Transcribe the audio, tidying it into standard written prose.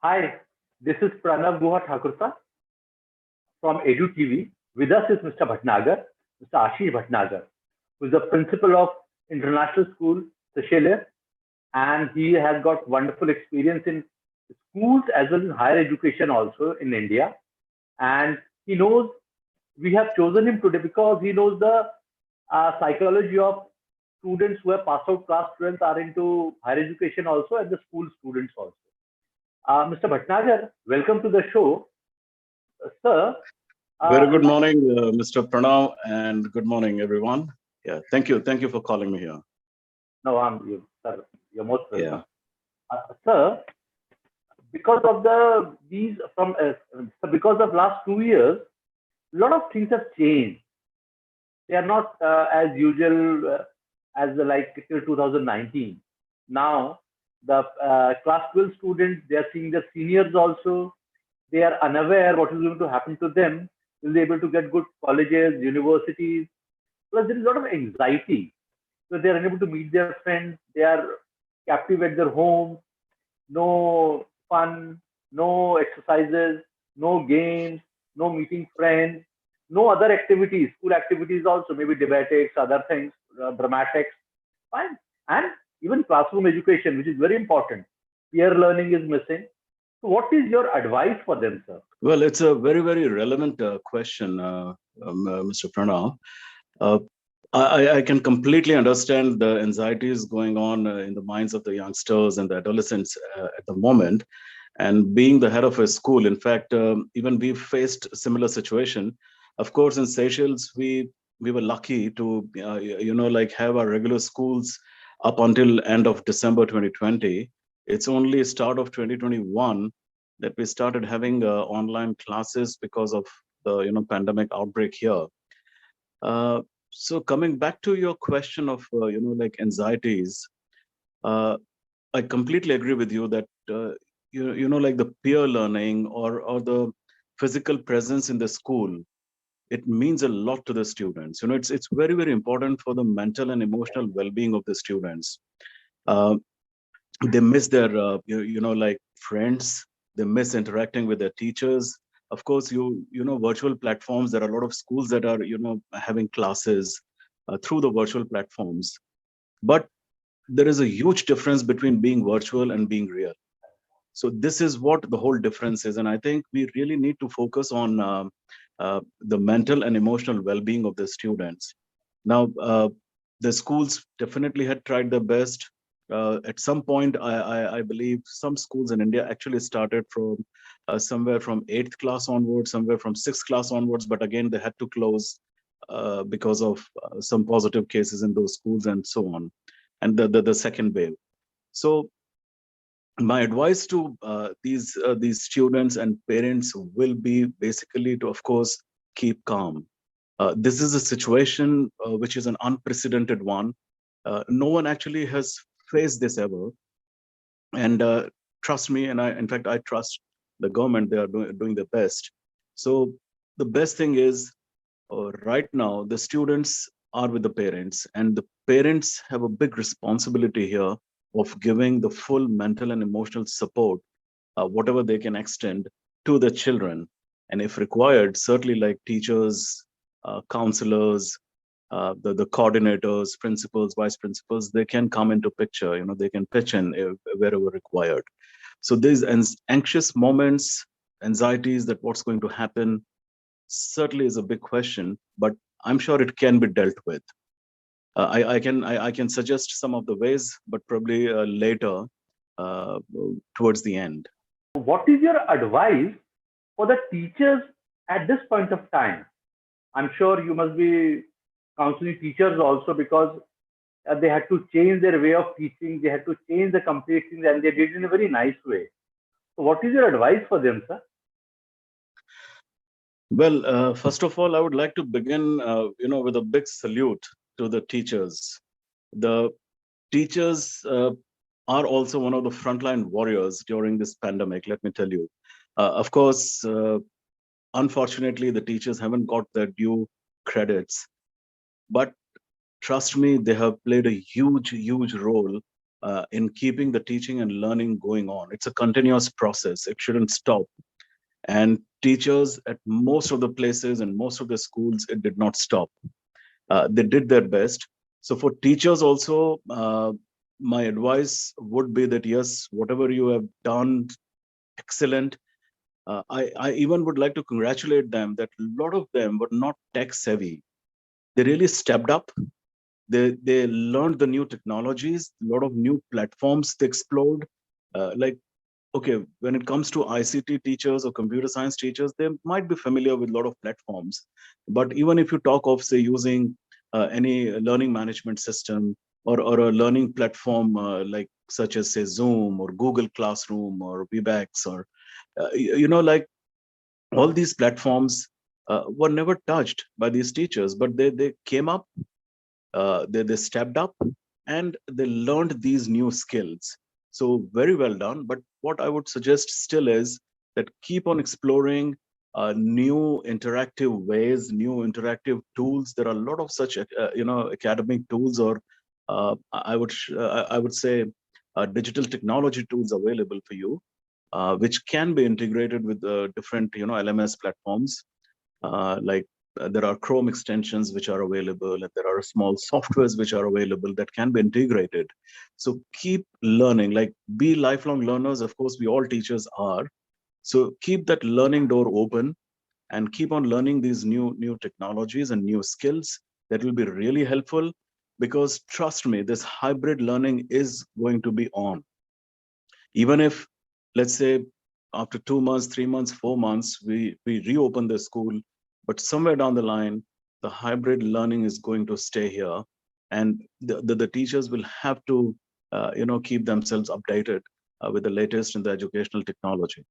Hi, this is Pranav Guha Thakurta from EduTV. With us is Mr. Bhatnagar, Mr. Ashish Bhatnagar, who is the principal of International School, Seychelles, and he has got wonderful experience in schools as well as higher education also in India. And he knows we have chosen him today because he knows the psychology of students who have passed out class 12th are into higher education also and the school students also. Mr. Bhatnagar, welcome to the show. Sir, Very good morning, Mr. Pranav, and good morning, everyone. Yeah, thank you. Thank you for calling me here. no, I'm you, sir. You're most welcome. Yeah. Sir, because of because of last 2 years, a lot of things have changed. They are not as usual as like till 2019. Now, the class 12 students, they are seeing their seniors also. They are unaware what is going to happen to them. Will they able to get good colleges, universities? Plus, there is a lot of anxiety. So they are unable to meet their friends. They are captive at their home. No fun, no exercises, no games, no meeting friends, no other activities, school activities also, maybe debatics, other things, dramatics, fine. And even classroom education, which is very important. Peer learning is missing. So what is your advice for them, sir? Well, it's a very, very relevant question, Mr. Pranav. Uh, I can completely understand the anxieties going on in the minds of the youngsters and the adolescents at the moment. And being the head of a school, in fact, even we faced similar situation. Of course, in Seychelles, we were lucky to like have our regular schools up until end of December 2020. It's only start of 2021 that we started having online classes because of the pandemic outbreak here. Uh, so coming back to your question of like anxieties, uh, I completely agree with you that like the peer learning or the physical presence in the school, it means a lot to the students. It's very, very important for the mental and emotional well-being of the students. Uh, they miss their like friends. They miss interacting with their teachers. Of course, virtual platforms. There are a lot of schools that are having classes through the virtual platforms, but there is a huge difference between being virtual and being real. So this is what the whole difference is, and I think we really need to focus on the mental and emotional well-being of the students. Now, the schools definitely had tried their best. At some point, I believe some schools in India actually started from somewhere from eighth class onwards, somewhere from sixth class onwards, but again they had to close because of some positive cases in those schools and so on, and the second wave. So my advice to these students and parents will be basically to, of course, keep calm. This is a situation which is an unprecedented one. No one actually has faced this ever, and trust me, and in fact, I trust the government. They are doing their best. So the best thing is right now the students are with the parents, and the parents have a big responsibility here of giving the full mental and emotional support, whatever they can extend to the children. And if required, certainly like teachers, counselors, the coordinators, principals, vice principals, they can come into picture. They can pitch in wherever required. So these anxious moments, anxieties that what's going to happen, certainly is a big question, but I'm sure it can be dealt with. I can suggest some of the ways, but probably later, uh, towards the end. What is your advice for the teachers at this point of time? I'm sure you must be counseling teachers also because they had to change their way of teaching, they had to change the complete things, and they did it in a very nice way. So, what is your advice for them, sir? Well, first of all, I would like to begin, with a big salute to the teachers. The teachers are also one of the frontline warriors during this pandemic. Let me tell you. Of course, unfortunately, the teachers haven't got their due credits, but trust me, they have played a huge, huge role in keeping the teaching and learning going on. It's a continuous process. It shouldn't stop. And teachers at most of the places and most of the schools, it did not stop. They did their best. So for teachers also, my advice would be that yes, whatever you have done, excellent. I even would like to congratulate them that a lot of them were not tech savvy. They really stepped up. They learned the new technologies, a lot of new platforms they explored. Like, okay, when it comes to ICT teachers or computer science teachers, they might be familiar with a lot of platforms. But even if you talk of, say, using any learning management system or a learning platform like such as, say, Zoom or Google Classroom or Webex or, like all these platforms were never touched by these teachers, but they came up, they stepped up, and they learned these new skills. So very well done. But what I would suggest still is that keep on exploring new interactive ways, new interactive tools. There are a lot of such academic tools, or I would say digital technology tools available for you, which can be integrated with different LMS platforms, like there are Chrome extensions which are available, and there are small softwares which are available that can be integrated. So keep learning, like be lifelong learners. Of course, we all teachers are. So keep that learning door open and keep on learning these new technologies and new skills that will be really helpful, because trust me, this hybrid learning is going to be on. Even if, let's say, after 2 months, 3 months, 4 months, we reopen the school, but somewhere down the line, the hybrid learning is going to stay here, and the teachers will have to, keep themselves updated with the latest in the educational technology.